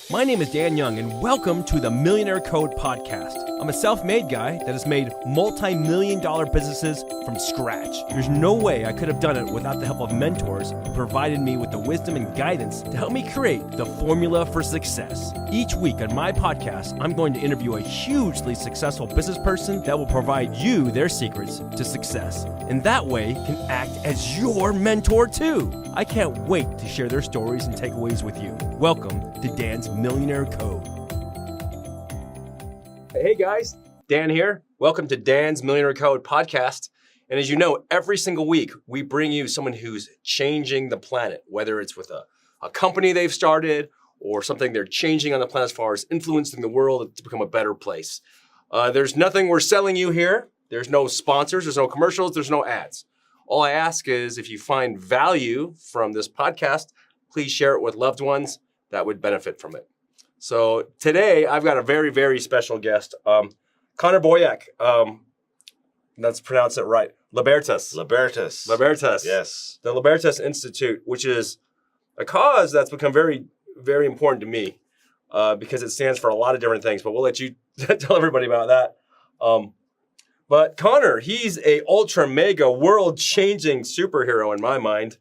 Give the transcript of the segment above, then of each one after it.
My name is Dan Young, and welcome to the Millionaire Code podcast. I'm a self-made guy that has made multi-million-dollar businesses from scratch. There's no way I could have done it without the help of mentors who provided me with the wisdom and guidance to help me create the formula for success. Each week on my podcast, I'm going to interview a hugely successful business person that will provide you their secrets to success, and that way can act as your mentor too. I can't wait to share their stories and takeaways with you. Welcome to Dan's Millionaire Code. Hey guys, Dan here. Welcome to Dan's Millionaire Code podcast. And as you know, every single week we bring you someone who's changing the planet, whether it's with a company they've started or something they're changing on the planet as far as influencing the world to become a better place. There's nothing we're selling you here. There's no sponsors, there's no commercials, there's no ads. All I ask is if you find value from this podcast, please share it with loved ones that would benefit from it. So today I've got a very, very special guest, Connor Boyack. Let's pronounce it right. Libertas. Yes. The Libertas Institute, which is a cause that's become very, very important to me because it stands for a lot of different things. But we'll let you tell everybody about that. But Connor, he's a ultra mega world-changing superhero in my mind.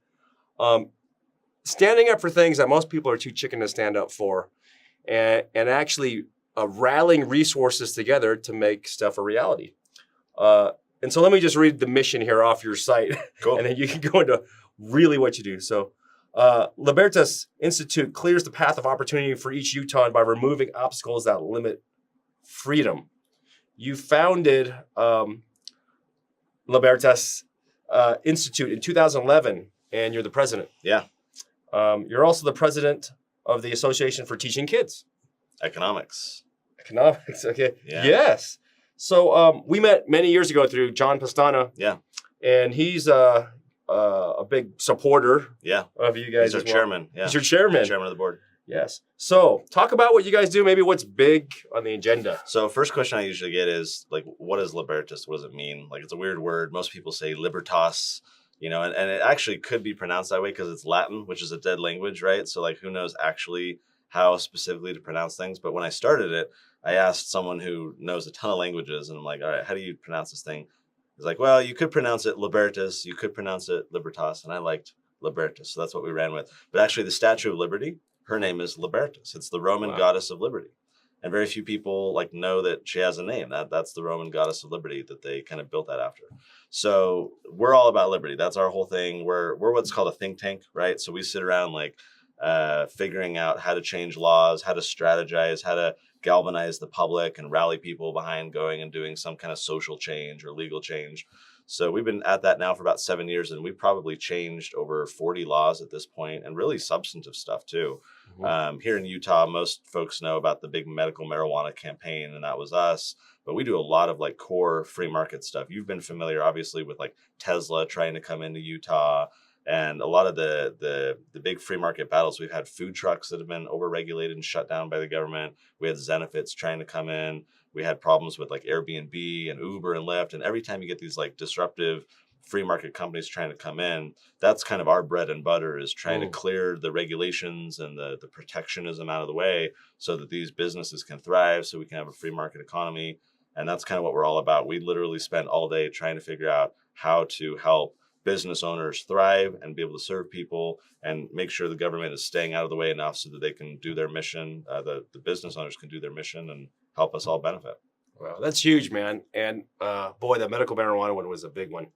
Standing up for things that most people are too chicken to stand up for, and actually rallying resources together to make stuff a reality. And so let me just read the mission here off your site, Cool. and then you can go into really what you do. So Libertas Institute clears the path of opportunity for each Utahn by removing obstacles that limit freedom. You founded Libertas Institute in 2011, and you're the president. Yeah. You're also the president of the Association for Teaching Kids. Economics, okay. Yeah. Yes. So we met many years ago through John Pastana. Yeah. And he's a big supporter Yeah. of you guys He's our as well. chairman. Yeah. He's your chairman. Chairman of the board. Yes. So talk about what you guys do, maybe what's big on the agenda. So first question I usually get is like, what is Libertas? What does it mean? Like, it's a weird word. Most people say Libertas, you know, and it actually could be pronounced that way because it's Latin, which is a dead language, right? So like, who knows actually how specifically to pronounce things. But when I started it, I asked someone who knows a ton of languages, and I'm like, all right, how do you pronounce this thing? He's like, well, you could pronounce it Libertas, you could pronounce it Libertas, and I liked Libertas, so that's what we ran with. But actually, the Statue of Liberty, her name is Libertas. It's the Roman goddess of liberty. And very few people like know that she has a name. That's the Roman goddess of liberty that they kind of built that after. So we're all about liberty. That's our whole thing. We're what's called a think tank, right? So we sit around like figuring out how to change laws, how to strategize, how to galvanize the public and rally people behind going and doing some kind of social change or legal change. So we've been at that now for about 7 years, and we've probably changed over 40 laws at this point, and really substantive stuff too. Mm-hmm. Here in Utah, most folks know about the big medical marijuana campaign, and that was us. But we do a lot of like core free market stuff. You've been familiar, obviously, with like Tesla trying to come into Utah, and a lot of the big free market battles. We've had food trucks that have been overregulated and shut down by the government. We had Zenefits trying to come in. We had problems with like Airbnb and Uber and Lyft. And every time you get these like disruptive free market companies trying to come in, that's kind of our bread and butter, is trying to clear the regulations and the protectionism out of the way so that these businesses can thrive, so we can have a free market economy. And that's kind of what we're all about. We literally spend all day trying to figure out how to help business owners thrive and be able to serve people and make sure the government is staying out of the way enough so that they can do their mission. The business owners can do their mission and help us all benefit. Wow, that's huge, man. And boy, the medical marijuana one was a big one.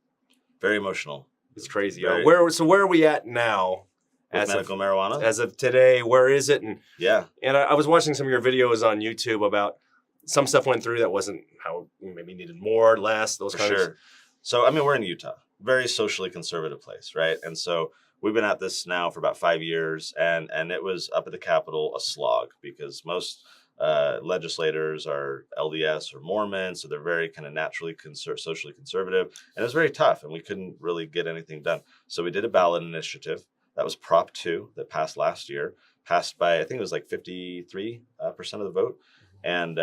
Very emotional. It's crazy. Where are we at now? As medical marijuana? As of today, where is it? And yeah. And I was watching some of your videos on YouTube about some stuff went through that wasn't how maybe needed more, less, those kinds of things. So, I mean, we're in Utah, very socially conservative place, right? And so we've been at this now for about 5 years, and it was up at the Capitol a slog because most legislators are LDS or Mormon, so they're very kind of naturally socially conservative, and it was very tough, and we couldn't really get anything done. So we did a ballot initiative. That was Prop 2 that passed last year, passed by, I think it was like 53% of the vote. And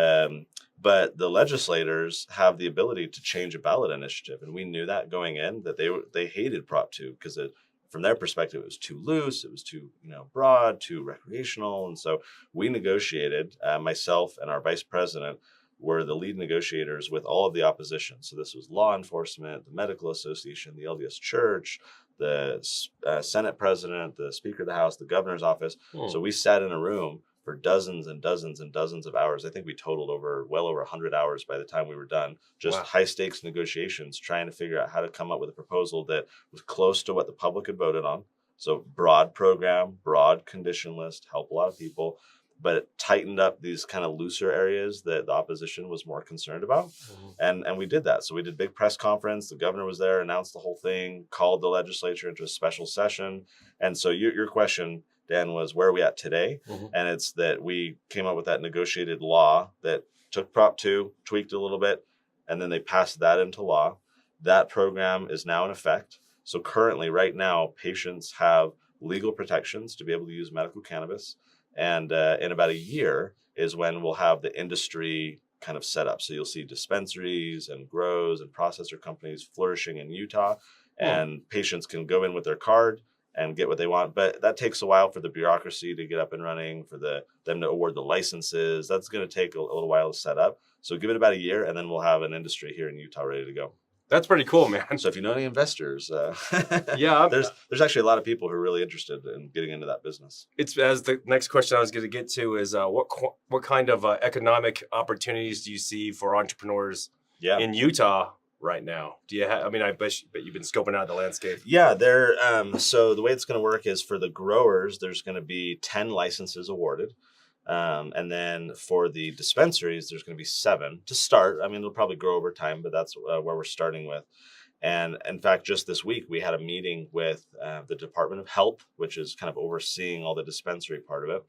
but the legislators have the ability to change a ballot initiative, and we knew that going in, that they hated Prop 2 because it from their perspective, it was too loose, it was too, broad, too recreational. And so we negotiated, myself and our vice president were the lead negotiators with all of the opposition. So this was law enforcement, the medical association, the LDS Church, the Senate president, the Speaker of the House, the governor's office. So we sat in a room for dozens and dozens and dozens of hours. I think we totaled well over 100 hours by the time we were done. Just high stakes negotiations, trying to figure out how to come up with a proposal that was close to what the public had voted on. So broad program, broad condition list, help a lot of people, but it tightened up these kind of looser areas that the opposition was more concerned about. And we did that. So we did a big press conference. The governor was there, announced the whole thing, called the legislature into a special session. And so your question, Dan, was where are we at today? And it's that we came up with that negotiated law that took Prop 2, tweaked it a little bit, and then they passed that into law. That program is now in effect. So currently, right now, patients have legal protections to be able to use medical cannabis. And in about a year is when we'll have the industry kind of set up. So you'll see dispensaries and grows and processor companies flourishing in Utah, and patients can go in with their card and get what they want. But that takes a while for the bureaucracy to get up and running, for them to award the licenses. That's going to take a little while to set up. So give it about a year, and then we'll have an industry here in Utah ready to go. That's pretty cool, man. So if you know any investors, yeah, there's actually a lot of people who are really interested in getting into that business. It's as the next question I was going to get to is what kind of economic opportunities do you see for entrepreneurs in Utah right now? Do you have? I mean, I bet you've been scoping out the landscape. Yeah, so the way it's going to work is for the growers, there's going to be 10 licenses awarded. And then for the dispensaries, there's going to be 7 to start. I mean, it'll probably grow over time, but that's where we're starting with. And in fact, just this week, we had a meeting with the Department of Health, which is kind of overseeing all the dispensary part of it.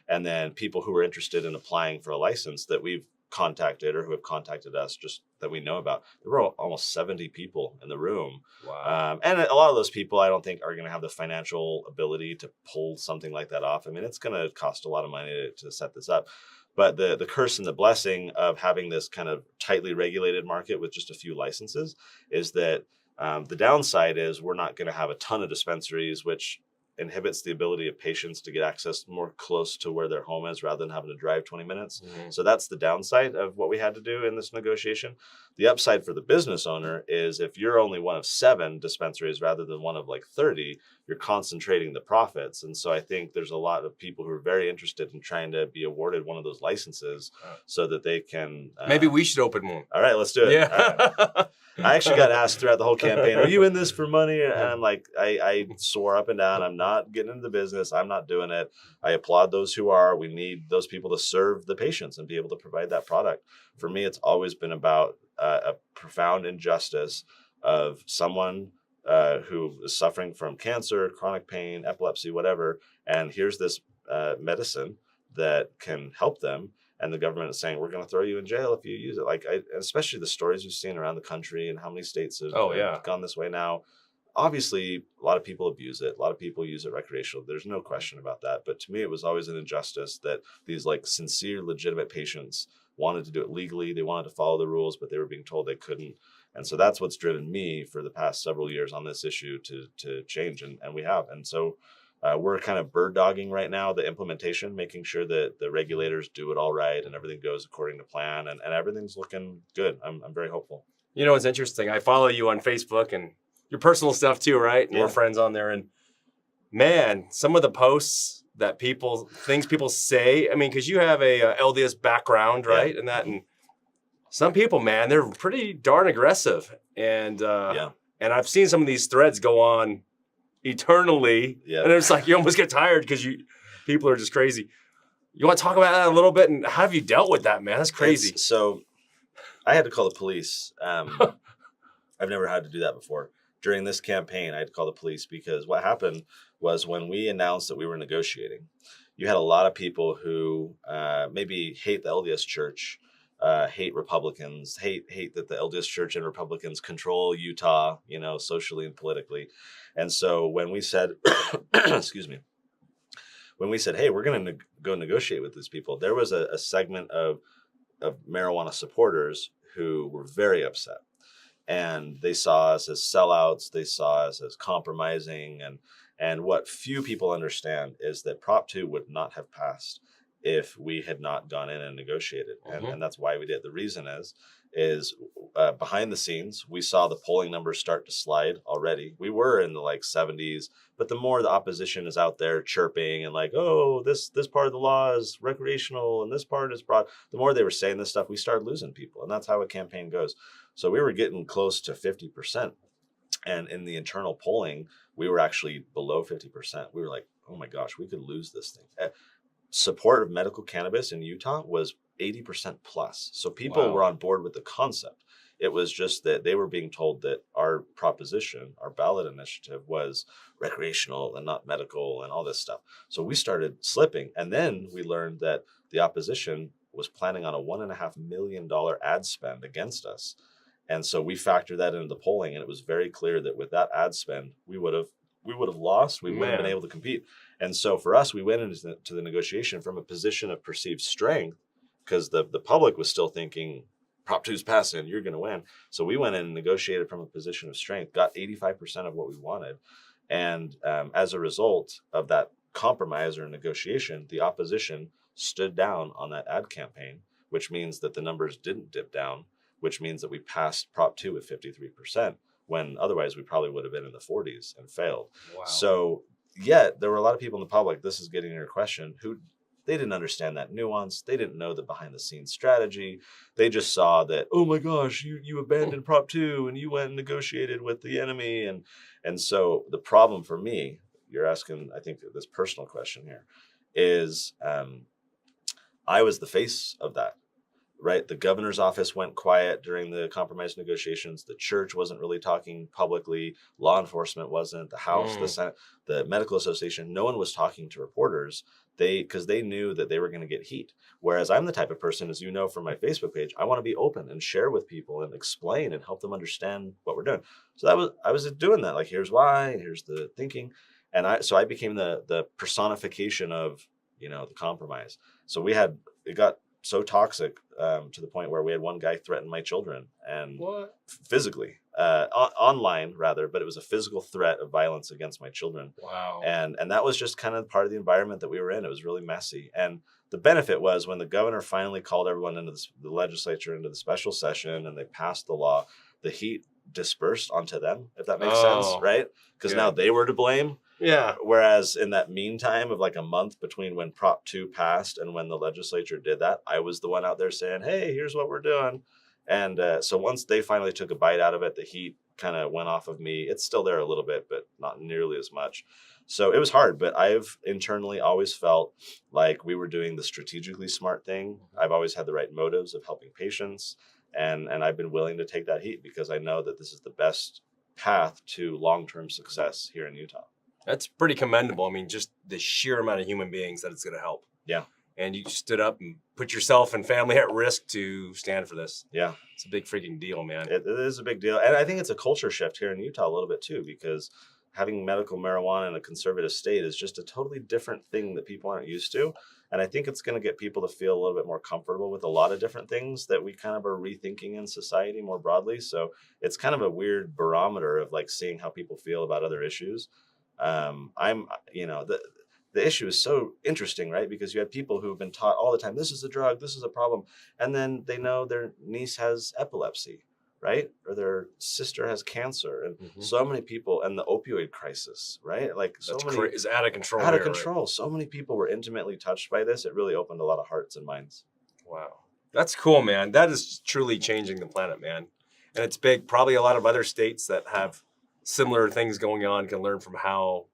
And then people who are interested in applying for a license that we've contacted or who have contacted us just that we know about. There were almost 70 people in the room. Wow. And a lot of those people I don't think are going to have the financial ability to pull something like that off. I mean, it's going to cost a lot of money to set this up. But the curse and the blessing of having this kind of tightly regulated market with just a few licenses is that the downside is we're not going to have a ton of dispensaries, which inhibits the ability of patients to get access more close to where their home is rather than having to drive 20 minutes. So that's the downside of what we had to do in this negotiation. The upside for the business owner is if you're only one of 7 dispensaries rather than one of like 30, you're concentrating the profits. And so I think there's a lot of people who are very interested in trying to be awarded one of those licenses so that they can... Maybe we should open one. All right, let's do it. Yeah. I actually got asked throughout the whole campaign, are you in this for money? And I'm like, I swore up and down, I'm not getting into the business. I'm not doing it. I applaud those who are. We need those people to serve the patients and be able to provide that product. For me, it's always been about a profound injustice of someone who is suffering from cancer, chronic pain, epilepsy, whatever. And here's this medicine that can help them. And the government is saying, we're going to throw you in jail if you use it. Especially the stories we've seen around the country and how many states have gone this way now. Obviously, a lot of people abuse it. A lot of people use it recreational. There's no question about that. But to me, it was always an injustice that these sincere, legitimate patients wanted to do it legally. They wanted to follow the rules, but they were being told they couldn't. And so that's what's driven me for the past several years on this issue to change. And we have. And so we're kind of bird dogging right now, the implementation, making sure that the regulators do it all right and everything goes according to plan and everything's looking good. I'm very hopeful. You know, it's interesting. I follow you on Facebook and your personal stuff too, right? And we're friends on there. And man, some of the posts that things people say, I mean, because you have a LDS background, right? And some people, man, they're pretty darn aggressive. And and I've seen some of these threads go on eternally. And it's like you almost get tired because people are just crazy. You want to talk about that a little bit and how have you dealt with that, man? That's crazy. So I had to call the police. I've never had to do that before. During this campaign, I had to call the police because what happened was when we announced that we were negotiating, you had a lot of people who maybe hate the LDS Church, hate Republicans, hate that the LDS Church and Republicans control Utah, socially and politically. And so when we said, excuse me, when we said, hey, we're going to go negotiate with these people, there was a segment of marijuana supporters who were very upset. And they saw us as sellouts. They saw us as compromising. And what few people understand is that Prop 2 would not have passed if we had not gone in and negotiated. And that's why we did. The reason is behind the scenes, we saw the polling numbers start to slide already. We were in the like 70s, but the more the opposition is out there chirping and like, oh, this part of the law is recreational and this part is broad, the more they were saying this stuff, we started losing people. And that's how a campaign goes. So we were getting close to 50%. And in the internal polling, we were actually below 50%. We were like, oh my gosh, we could lose this thing. Support of medical cannabis in Utah was 80% plus. So people were on board with the concept. It was just that they were being told that our proposition, our ballot initiative, was recreational and not medical and all this stuff. So we started slipping. And then we learned that the opposition was planning on a $1.5 million ad spend against us. And so we factored that into the polling, and it was very clear that with that ad spend, we would have lost. We wouldn't have been able to compete. And so for us, we went into the negotiation from a position of perceived strength, because the public was still thinking Prop 2's passing, you're going to win. So we went in and negotiated from a position of strength, got 85% of what we wanted. And as a result of that compromise or negotiation, the opposition stood down on that ad campaign, which means that the numbers didn't dip down, which means that we passed Prop 2 with 53%, when otherwise we probably would have been in the 40s and failed. Wow. So yet there were a lot of people in the public, this is getting your question, who they didn't understand that nuance. They didn't know the behind the scenes strategy. They just saw that, oh my gosh, you abandoned Prop 2 and you went and negotiated with the enemy. And so the problem for me, you're asking, I think, this personal question here, is I was the face of that. Right. The governor's office went quiet during the compromise negotiations. The church wasn't really talking publicly. Law enforcement wasn't. The House, the Senate, the Medical Association, no one was talking to reporters. Because they knew that they were going to get heat. Whereas I'm the type of person, as you know from my Facebook page, I want to be open and share with people and explain and help them understand what we're doing. So I was doing that. Like, here's why, here's the thinking. And I became the personification of, the compromise. So it got so toxic to the point where we had one guy threaten my children, and physically, online rather, but it was a physical threat of violence against my children. Wow. And that was just kind of part of the environment that we were in. It was really messy. And the benefit was when the governor finally called everyone into the legislature, into the special session, and they passed the law, the heat dispersed onto them, if that makes sense, right? Because now they were to blame. Yeah. Whereas in that meantime of like a month between when Prop 2 passed and when the legislature did that, I was the one out there saying, hey, here's what we're doing. And so once they finally took a bite out of it, the heat kind of went off of me. It's still there a little bit, but not nearly as much. So it was hard, but I've internally always felt like we were doing the strategically smart thing. I've always had the right motives of helping patients. And I've been willing to take that heat because I know that this is the best path to long-term success here in Utah. That's pretty commendable. I mean, just the sheer amount of human beings that it's going to help. Yeah. And you stood up and put yourself and family at risk to stand for this. Yeah. It's a big freaking deal, man. It is a big deal. And I think it's a culture shift here in Utah a little bit too, because having medical marijuana in a conservative state is just a totally different thing that people aren't used to. And I think it's going to get people to feel a little bit more comfortable with a lot of different things that we kind of are rethinking in society more broadly. So it's kind of a weird barometer of like seeing how people feel about other issues. The issue is so interesting, right? Because you have people who have been taught all the time, this is a drug, this is a problem. And then they know their niece has epilepsy, right? Or their sister has cancer. And so many people, and the opioid crisis, right? Like is out of control. Out of control. Right? So many people were intimately touched by this. It really opened a lot of hearts and minds. Wow. That's cool, man. That is truly changing the planet, man. And it's big. Probably a lot of other states that have similar things going on can learn from how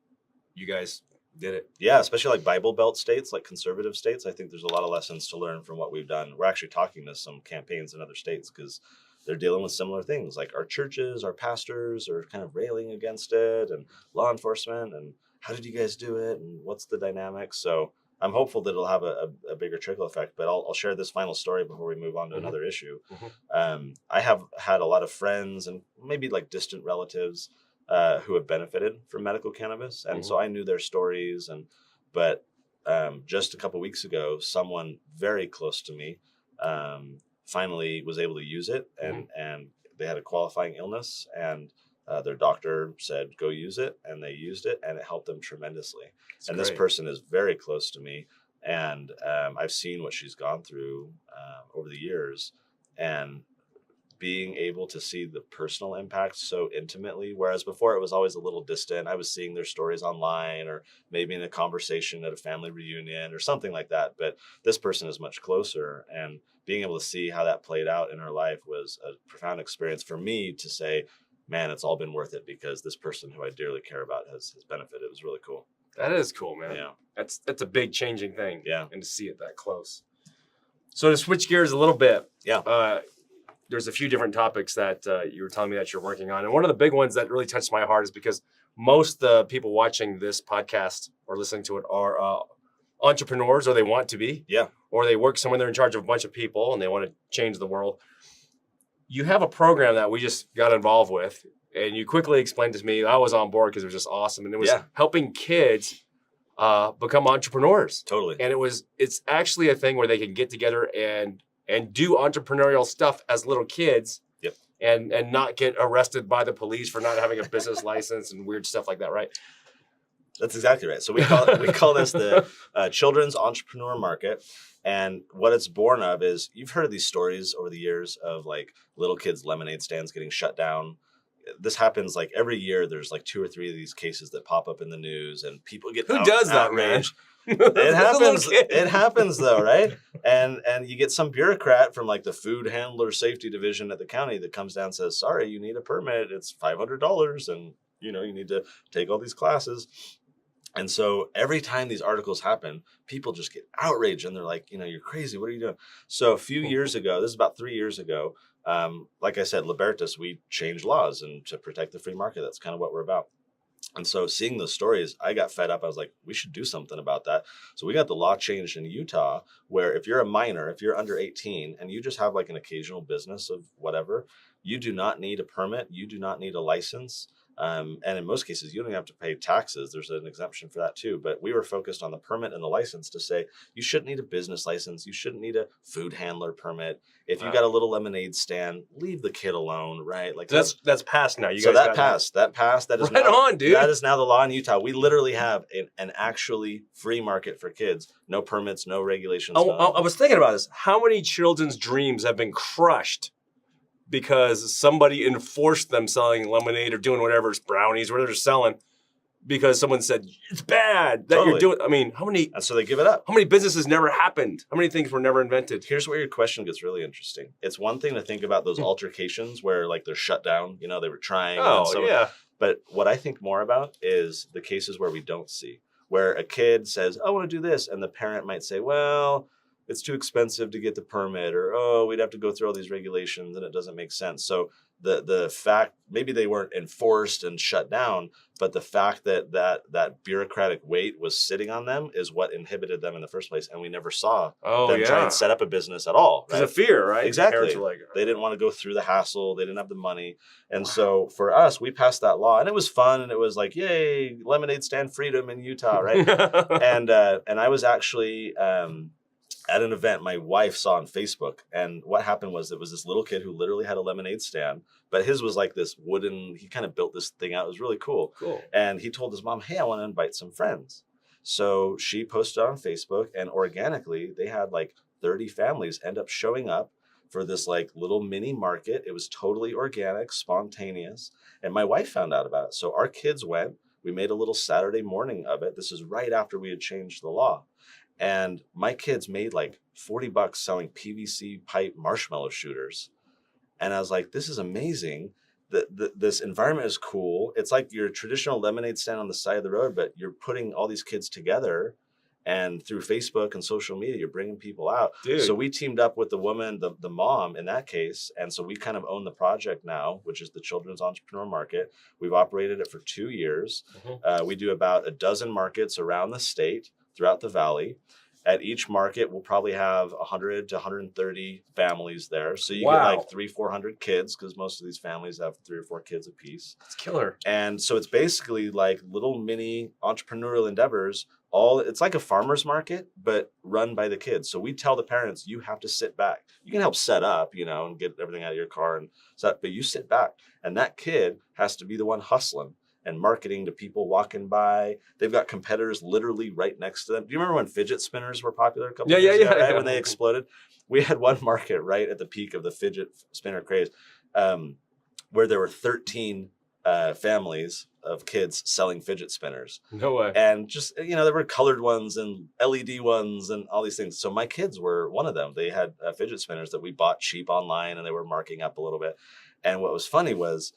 you guys did it. Yeah, especially like Bible Belt states, like conservative states. I think there's a lot of lessons to learn from what we've done. We're actually talking to some campaigns in other states because they're dealing with similar things. Like our churches, our pastors are kind of railing against it, and law enforcement, and how did you guys do it, and what's the dynamic? So I'm hopeful that it'll have a bigger trickle effect, but I'll share this final story before we move on to another issue. I have had a lot of friends and maybe like distant relatives who have benefited from medical cannabis. And so I knew their stories. But just a couple weeks ago, someone very close to me finally was able to use it. And they had a qualifying illness, and their doctor said, go use it. And they used it, and it helped them tremendously. That's and great. This person is very close to me. And I've seen what she's gone through over the years, and being able to see the personal impact so intimately, whereas before it was always a little distant. I was seeing their stories online, or maybe in a conversation at a family reunion or something like that. But this person is much closer, and being able to see how that played out in her life was a profound experience for me to say, man, it's all been worth it because this person who I dearly care about has benefited. It was really cool. That is cool, man. Yeah. That's a big changing thing. Yeah. And to see it that close. So to switch gears a little bit. Yeah. There's a few different topics that you were telling me that you're working on. And one of the big ones that really touched my heart is because most of the people watching this podcast or listening to it are entrepreneurs, or they want to be. Yeah. Or they work somewhere, they're in charge of a bunch of people and they want to change the world. You have a program that we just got involved with, and you quickly explained to me. I was on board because it was just awesome. And it was helping kids become entrepreneurs. Totally. And it's actually a thing where they can get together and do entrepreneurial stuff as little kids. Yep. And not get arrested by the police for not having a business license and weird stuff like that, right? That's exactly right. So we call this the Children's Entrepreneur Market. And what it's born of is, you've heard of these stories over the years of like little kids' lemonade stands getting shut down. This happens like every year. There's like 2 or 3 of these cases that pop up in the news, and people get does that, outraged. man? It happens. It happens though, right? And you get some bureaucrat from like the food handler safety division at the county that comes down and says, sorry, you need a permit. It's $500, and you need to take all these classes. And so every time these articles happen, people just get outraged, and they're like, you're crazy. What are you doing? So a few years ago, this is about 3 years ago, like I said, Libertas, we changed laws and to protect the free market. That's kind of what we're about. And so seeing those stories, I got fed up. I was like, we should do something about that. So we got the law changed in Utah, where if you're a minor, if you're under 18 and you just have like an occasional business of whatever, you do not need a permit. You do not need a license. And in most cases, you don't have to pay taxes. There's an exemption for that too. But we were focused on the permit and the license to say, you shouldn't need a business license. You shouldn't need a food handler permit. If you got a little lemonade stand, leave the kid alone, right? Like that's passed now. That passed. That is right now, on, dude. That is now the law in Utah. We literally have an actually free market for kids. No permits, no regulations. I was thinking about this. How many children's dreams have been crushed because somebody enforced them selling lemonade or doing whatever, it's brownies, whatever they're selling, because someone said, it's bad that you're doing. I mean, and so they give it up. How many businesses never happened? How many things were never invented? Here's where your question gets really interesting. It's one thing to think about those altercations where like they're shut down, they were trying. Yeah. But what I think more about is the cases where we don't see, where a kid says, I want to do this. And the parent might say, well, it's too expensive to get the permit, or, oh, we'd have to go through all these regulations and it doesn't make sense. So the fact, maybe they weren't enforced and shut down, but the fact that bureaucratic weight was sitting on them is what inhibited them in the first place. And we never saw them try and set up a business at all. Because of fear, right? Exactly. They didn't want to go through the hassle. They didn't have the money. And so for us, we passed that law, and it was fun. And it was like, yay, lemonade stand freedom in Utah, right? and I was actually at an event my wife saw on Facebook. And what happened was, it was this little kid who literally had a lemonade stand, but his was like this wooden, he kind of built this thing out. It was really cool. And he told his mom, hey, I want to invite some friends. So she posted on Facebook, and organically they had like 30 families end up showing up for this like little mini market. It was totally organic, spontaneous. And my wife found out about it. So our kids went, we made a little Saturday morning of it. This is right after we had changed the law. And my kids made like $40 selling PVC pipe marshmallow shooters. And I was like, this is amazing. This environment is cool. It's like your traditional lemonade stand on the side of the road, but you're putting all these kids together. And through Facebook and social media, you're bringing people out. Dude. So we teamed up with the woman, the mom in that case. And so we kind of own the project now, which is the Children's Entrepreneur Market. We've operated it for 2 years. We do about a dozen markets around the state, throughout the valley. At each market, we'll probably have 100 to 130 families there. So you get like 300-400 kids, because most of these families have 3 or 4 kids apiece. That's killer. And so it's basically like little mini entrepreneurial endeavors it's like a farmer's market, but run by the kids. So we tell the parents, you have to sit back. You can help set up, and get everything out of your car and set, but you sit back. And that kid has to be the one hustling and marketing to people walking by. They've got competitors literally right next to them. Do you remember when fidget spinners were popular a couple of years ago, right? When they exploded? We had one market right at the peak of the fidget spinner craze, where there were 13 families of kids selling fidget spinners. No way. And just, there were colored ones and LED ones and all these things. So my kids were one of them. They had fidget spinners that we bought cheap online, and they were marking up a little bit. And what was funny was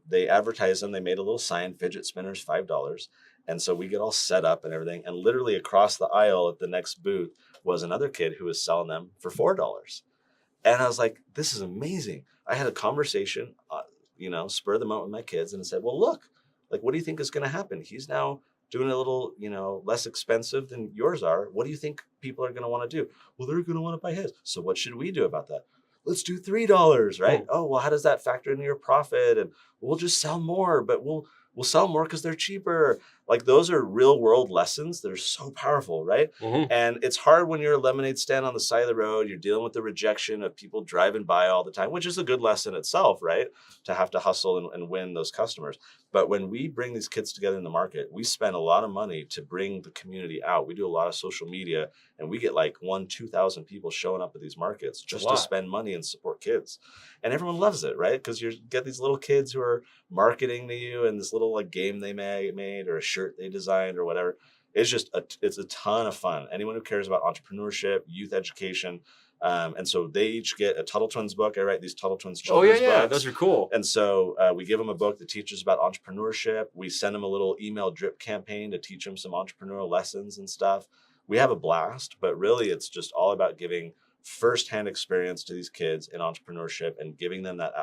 they advertised them. They made a little sign, fidget spinners, $5. And so we get all set up and everything. And literally across the aisle at the next booth was another kid who was selling them for $4. And I was like, this is amazing. I had a conversation, spur of the moment with my kids, and I said, well, look, like, what do you think is going to happen? He's now doing a little, less expensive than yours are. What do you think people are going to want to do? Well, they're going to want to buy his. So what should we do about that? Let's do $3, right? Oh, well, how does that factor into your profit? And we'll just sell more, but we'll sell more because they're cheaper. Like, those are real world lessons that are so powerful, right? Mm-hmm. And it's hard when you're a lemonade stand on the side of the road. You're dealing with the rejection of people driving by all the time, which is a good lesson itself, right? To have to hustle and win those customers. But when we bring these kids together in the market, we spend a lot of money to bring the community out. We do a lot of social media, and we get like 2,000 people showing up at these markets just to spend money and support kids. And everyone loves it, right? Because you get these little kids who are marketing to you, and this little like game they made or a shirt they designed or whatever. It's a ton of fun. Anyone who cares about entrepreneurship, youth education. And so they each get a Tuttle Twins book. I write these Tuttle Twins children's books. Those are cool. And so we give them a book that teaches about entrepreneurship. We send them a little email drip campaign to teach them some entrepreneurial lessons and stuff. We have a blast, but really it's just all about giving firsthand experience to these kids in entrepreneurship and giving them that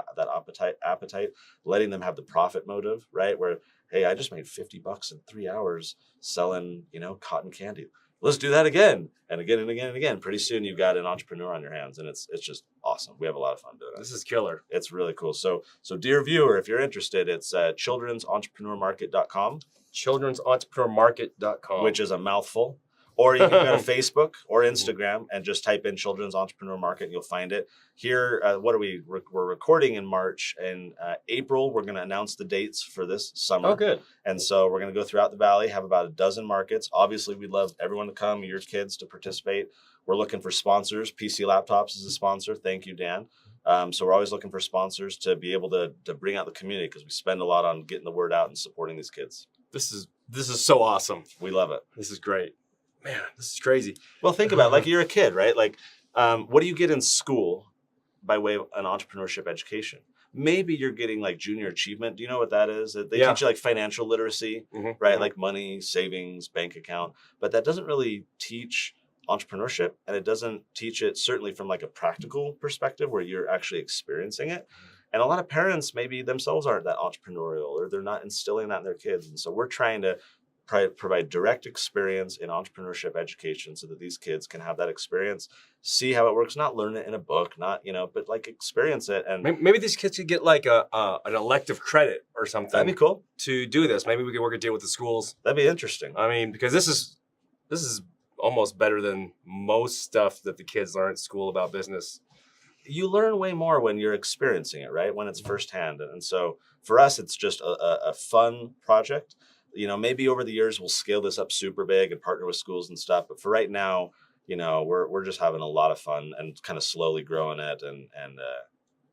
appetite, letting them have the profit motive, right? Where, hey, I just made $50 in 3 hours selling, cotton candy. Let's do that again and again and again and again. Pretty soon you've got an entrepreneur on your hands, and it's just awesome. We have a lot of fun doing it. This is killer. It's really cool. So dear viewer, if you're interested, it's children'sentrepreneurmarket.com. Children'sentrepreneurmarket.com. Which is a mouthful. Or you can go to Facebook or Instagram and just type in Children's Entrepreneur Market and you'll find it. Here, we're recording in March. In April, we're going to announce the dates for this summer. Oh, good. And so we're going to go throughout the valley, have about a dozen markets. Obviously, we'd love everyone to come, your kids to participate. We're looking for sponsors. PC Laptops is a sponsor. Thank you, Dan. So we're always looking for sponsors to be able to bring out the community, because we spend a lot on getting the word out and supporting these kids. This is so awesome. We love it. This is great. Man, this is crazy. Well, think about it. Like, you're a kid, right? Like, what do you get in school by way of an entrepreneurship education? Maybe you're getting like junior achievement. Do you know what that is? They teach you like financial literacy, right? Mm-hmm. Like money, savings, bank account. But that doesn't really teach entrepreneurship, and it doesn't teach it certainly from like a practical perspective where you're actually experiencing it. And a lot of parents maybe themselves aren't that entrepreneurial, or they're not instilling that in their kids. And so we're trying to provide direct experience in entrepreneurship education so that these kids can have that experience, see how it works, not learn it in a book, not, but like experience it. And maybe these kids could get like an elective credit or something. That'd be cool to do this. Maybe we could work a deal with the schools. That'd be interesting. I mean, because this is almost better than most stuff that the kids learn at school about business. You learn way more when you're experiencing it, right? When it's firsthand. And so for us, it's just a fun project. Maybe over the years we'll scale this up super big and partner with schools and stuff. But for right now, we're just having a lot of fun and kind of slowly growing it. And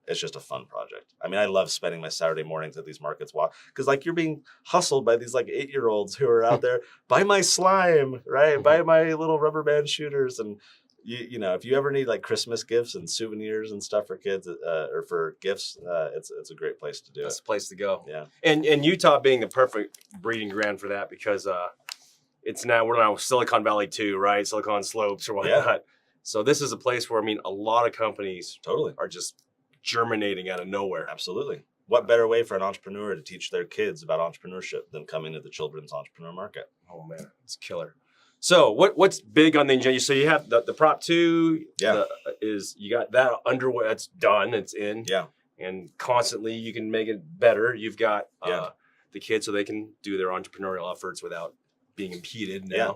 it's just a fun project. I mean, I love spending my Saturday mornings at these markets because like you're being hustled by these like 8-year-olds who are out there, buy my slime, right? Buy my little rubber band shooters. And if you ever need like Christmas gifts and souvenirs and stuff for kids or for gifts, it's a great place to do it. That's the place to go. Yeah. And Utah being the perfect breeding ground for that, because we're now Silicon Valley too, right? Silicon Slopes or whatnot. Yeah. So this is a place where, a lot of companies are just germinating out of nowhere. Absolutely. What better way for an entrepreneur to teach their kids about entrepreneurship than coming to the Children's Entrepreneur Market? Oh man, it's killer. So what's big on the agenda? So you have the Prop 2. Yeah. You got that underway. That's done. It's in. Yeah. And constantly you can make it better. You've got the kids so they can do their entrepreneurial efforts without being impeded now. Yeah.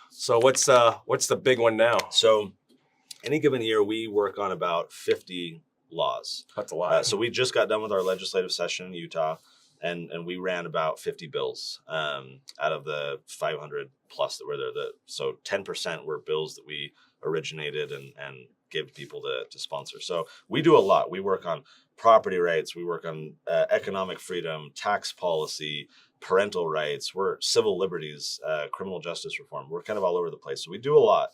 So what's the big one now? So any given year, we work on about 50 laws. That's a lot. So we just got done with our legislative session in Utah, and we ran about 50 bills out of the 500 plus that were there. So 10% were bills that we originated and gave people to sponsor. So we do a lot. We work on property rights. We work on economic freedom, tax policy, parental rights. We're civil liberties, criminal justice reform. We're kind of all over the place. So we do a lot,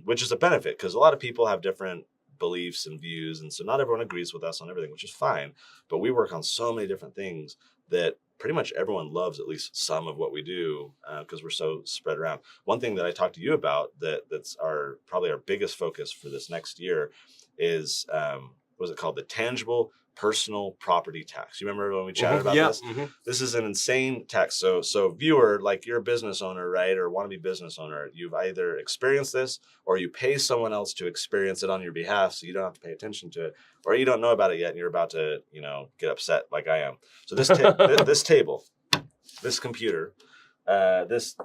which is a benefit because a lot of people have different beliefs and views. And so not everyone agrees with us on everything, which is fine. But we work on so many different things that pretty much everyone loves at least some of what we do because we're so spread around. One thing that I talked to you about that's probably our biggest focus for this next year is what was it called? The tangible personal property tax. You remember when we chatted about this? Mm-hmm. This is an insane tax. So viewer, like you're a business owner, right? Or want to be business owner. You've either experienced this or you pay someone else to experience it on your behalf so you don't have to pay attention to it, or you don't know about it yet and you're about to, get upset like I am. So this this table, this computer, this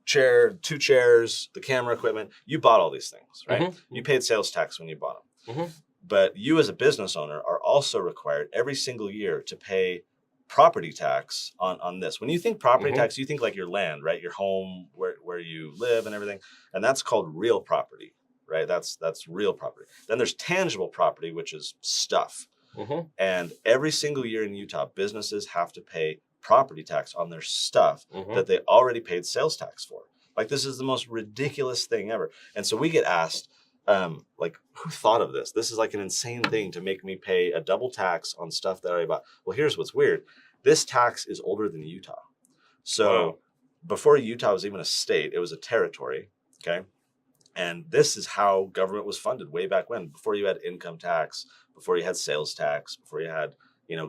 chair, 2 chairs, the camera equipment, you bought all these things, right? Mm-hmm. You paid sales tax when you bought them. Mm-hmm. But you as a business owner are also required every single year to pay property tax on this. When you think property mm-hmm. tax, you think like your land, right? Your home, where you live and everything. And that's called real property, right? That's real property. Then there's tangible property, which is stuff. Mm-hmm. And every single year in Utah, businesses have to pay property tax on their stuff mm-hmm. that they already paid sales tax for. Like this is the most ridiculous thing ever. And so we get asked, who thought of this? This is like an insane thing to make me pay a double tax on stuff that I already bought. Well, here's what's weird. This tax is older than Utah. So before Utah was even a state, it was a territory. Okay. And this is how government was funded way back when, before you had income tax, before you had sales tax, before you had,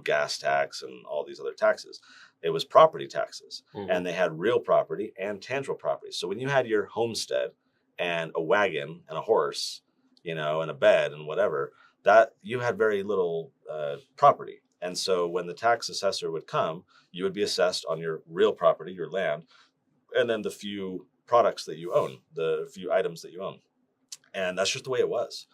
gas tax and all these other taxes. It was property taxes mm-hmm. and they had real property and tangible property. So when you had your homestead and a wagon and a horse, and a bed and whatever, that you had very little property. And so when the tax assessor would come, you would be assessed on your real property, your land, and then the few products that you own, the few items that you own. And that's just the way it was.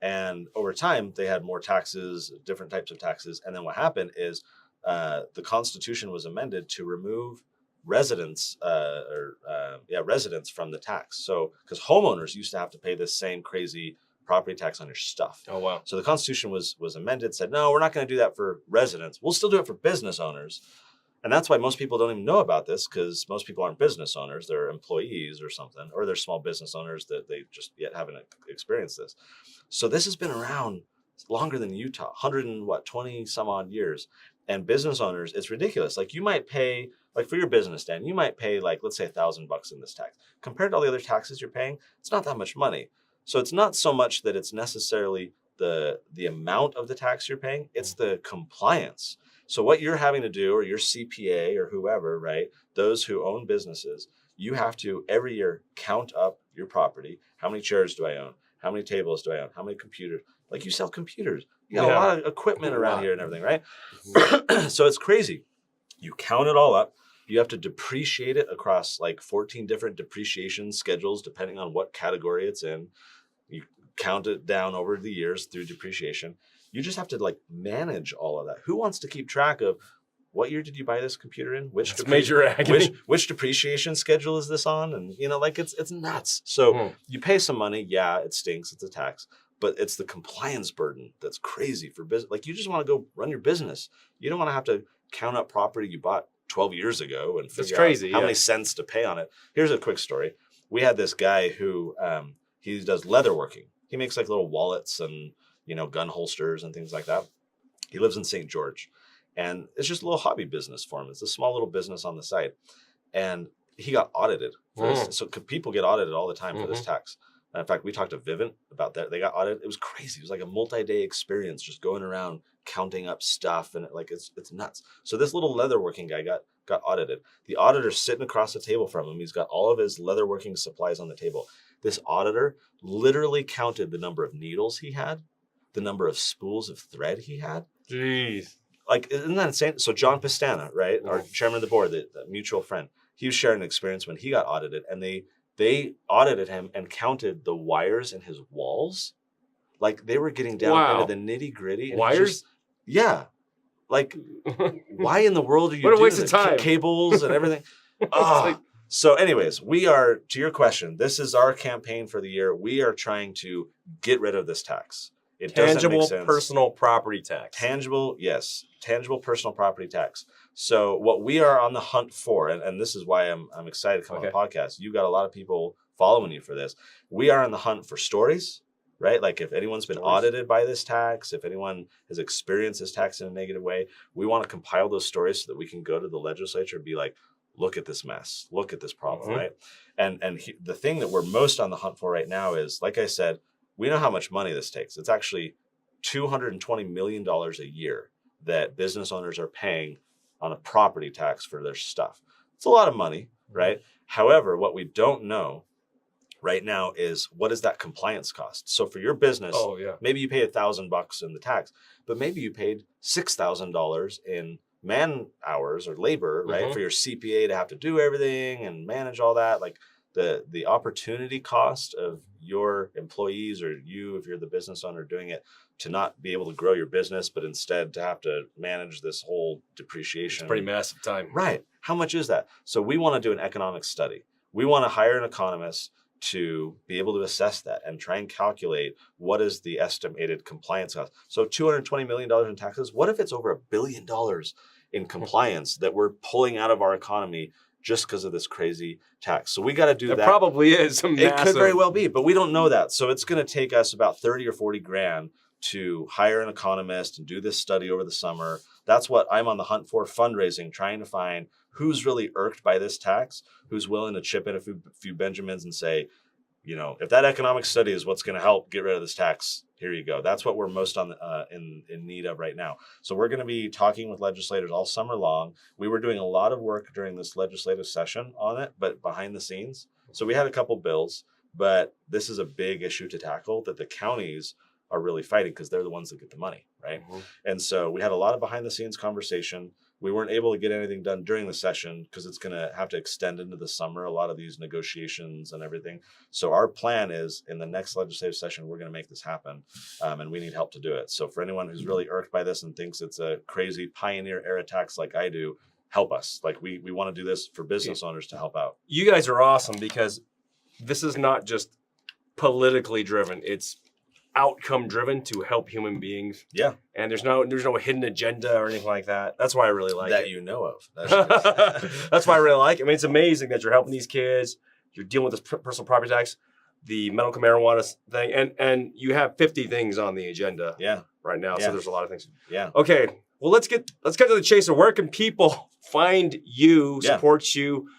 And over time, they had more taxes, different types of taxes. And then what happened is the Constitution was amended to remove residents from the tax. So because homeowners used to have to pay this same crazy property tax on your stuff. Oh wow. So the Constitution was amended, said no, we're not going to do that for residents, we'll still do it for business owners. And that's why most people don't even know about this, because most people aren't business owners, they're employees or something, or they're small business owners that they just yet haven't experienced this. So this has been around longer than Utah, 120 some odd years. And business owners, it's ridiculous. Like you might pay, like for your business, Dan, you might pay like, let's say $1,000 in this tax. Compared to all the other taxes you're paying, it's not that much money. So it's not so much that it's necessarily the amount of the tax you're paying, it's the compliance. So what you're having to do, or your CPA or whoever, right? Those who own businesses, you have to every year count up your property. How many chairs do I own? How many tables do I own? How many computers? Like you sell computers. You got a lot of equipment around here and everything, right? Mm-hmm. So it's crazy. You count it all up. You have to depreciate it across like 14 different depreciation schedules, depending on what category it's in. You count it down over the years through depreciation. You just have to like manage all of that. Who wants to keep track of what year did you buy this computer in? Which depreciation schedule is this on? And it's nuts. So you pay some money. Yeah, it stinks. It's a tax. But it's the compliance burden that's crazy for business. Like you just want to go run your business. You don't want to have to count up property you bought 12 years ago and figure out how many cents to pay on it. Here's a quick story. We had this guy who he does leather working. He makes like little wallets and gun holsters and things like that. He lives in St. George, and it's just a little hobby business for him. It's a small little business on the side, and he got audited for this. So people get audited all the time for this tax. In fact, we talked to Vivint about that. They got audited. It was crazy. It was like a multi-day experience just going around counting up stuff, and it's nuts. So this little leatherworking guy got audited. The auditor's sitting across the table from him. He's got all of his leatherworking supplies on the table. This auditor literally counted the number of needles he had, the number of spools of thread he had. Jeez. Like, isn't that insane? So John Pastana, right, our chairman of the board, the mutual friend, he was sharing an experience when he got audited, and they audited him and counted the wires in his walls. Like they were getting down into the nitty gritty. Wires? Yeah. Like, why in the world are you what a doing waste of time. Cables and everything? So anyways, we are, to your question, this is our campaign for the year. We are trying to get rid of this tax. It tangible doesn't make sense. Personal property tax. Tangible, yes. Tangible personal property tax. So what we are on the hunt for, and this is why I'm excited to come on the podcast. You got a lot of people following you for this. We are on the hunt for stories, right? Like if anyone's been audited by this tax, if anyone has experienced this tax in a negative way, we want to compile those stories so that we can go to the legislature and be like, look at this mess, look at this problem, right? And the thing that we're most on the hunt for right now is, like I said, we know how much money this takes. It's actually $220 million a year that business owners are paying on a property tax for their stuff. It's a lot of money, right? However, what we don't know right now is what is that compliance cost? So for your business, maybe you pay $1,000 in the tax, but maybe you paid $6,000 in man hours or labor, right? For your CPA to have to do everything and manage all that. Like the opportunity cost of your employees, or you, if you're the business owner doing it, to not be able to grow your business, but instead to have to manage this whole depreciation. It's pretty massive time. Right. How much is that? So we want to do an economic study. We want to hire an economist to be able to assess that and try and calculate what is the estimated compliance cost. So $220 million in taxes, what if it's over $1 billion in compliance that we're pulling out of our economy just because of this crazy tax? So we got to do that. It probably is. It could very well be, but we don't know that. So it's going to take us about 30 or 40 grand to hire an economist and do this study over the summer. That's what I'm on the hunt for, fundraising, trying to find who's really irked by this tax, who's willing to chip in a few Benjamins and say, you know, if that economic study is what's going to help get rid of this tax, here you go. That's what we're most on in need of right now. So we're going to be talking with legislators all summer long. We were doing a lot of work during this legislative session on it, but behind the scenes. So we had a couple bills, but this is a big issue to tackle that the counties are really fighting because they're the ones that get the money, right? And so we had a lot of behind the scenes conversation. We weren't able to get anything done during the session because it's going to have to extend into the summer, a lot of these negotiations and everything. So our plan is in the next legislative session, we're going to make this happen, and we need help to do it. So for anyone who's really irked by this and thinks it's a crazy pioneer era tax like I do, help us. Like we want to do this for business owners to help out. You guys are awesome because this is not just politically driven. It's outcome driven to help human beings. Yeah. And there's no hidden agenda or anything like that. That's why I really like that it. you know of. That's why I really like it. I mean, it's amazing that you're helping these kids. You're dealing with this personal property tax, the medical marijuana thing, and you have 50 things on the agenda right now. So there's a lot of things. Yeah. Okay. Well, let's get to the chase. So where can people find you, support you,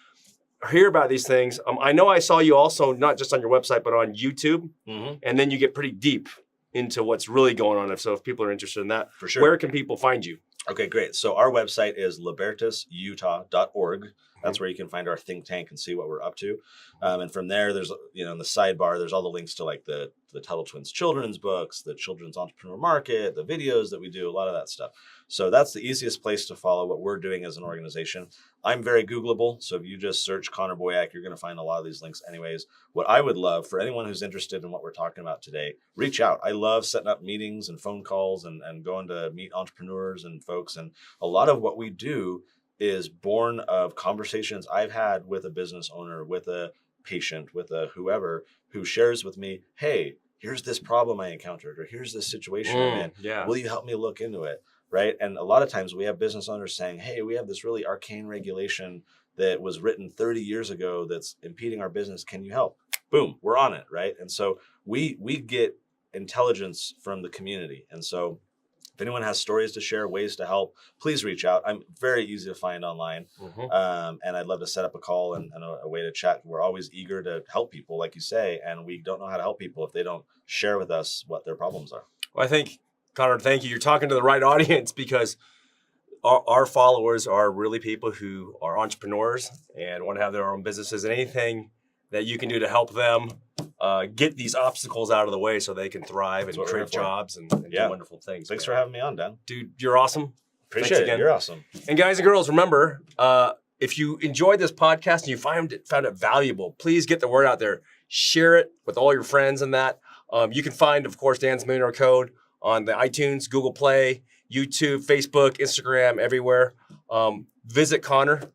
hear about these things? I know I saw you also not just on your website, but on YouTube. And then you get pretty deep into what's really going on. So if people are interested in that, for sure, where can people find you? Okay, great. So our website is libertasutah.org. That's where you can find our think tank and see what we're up to. And from there, there's, in the sidebar, there's all the links to like the Tuttle Twins children's books, the Children's Entrepreneur Market, the videos that we do, a lot of that stuff. So that's the easiest place to follow what we're doing as an organization. I'm very Googleable. So if you just search Connor Boyack, you're going to find a lot of these links anyways. What I would love for anyone who's interested in what we're talking about today, reach out. I love setting up meetings and phone calls and going to meet entrepreneurs and folks. And a lot of what we do is born of conversations I've had with a business owner, with a patient, with a whoever who shares with me, hey, here's this problem I encountered, or here's this situation I'm in. Yeah. Will you help me look into it? Right. And a lot of times we have business owners saying, hey, we have this really arcane regulation that was written 30 years ago that's impeding our business. Can you help? Boom, we're on it. Right. And so we get intelligence from the community. And so if anyone has stories to share, ways to help, please reach out. I'm very easy to find online. And I'd love to set up a call and a way to chat. We're always eager to help people, like you say, and we don't know how to help people if they don't share with us what their problems are. Well, I think, Connor, thank you. You're talking to the right audience because our followers are really people who are entrepreneurs and want to have their own businesses, and anything that you can do to help them get these obstacles out of the way so they can thrive and create jobs and do wonderful things. Thanks for having me on, Dan. Dude, you're awesome. Appreciate it. You're awesome. And guys and girls, remember, if you enjoyed this podcast and you found it valuable, please get the word out there. Share it with all your friends and that. You can find, of course, Dan's Millionaire Code on the iTunes, Google Play, YouTube, Facebook, Instagram, everywhere. Visit Connor.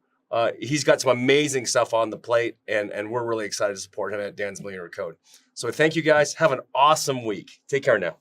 He's got some amazing stuff on the plate, and we're really excited to support him at Dan's Millionaire Code. So thank you guys. Have an awesome week. Take care now.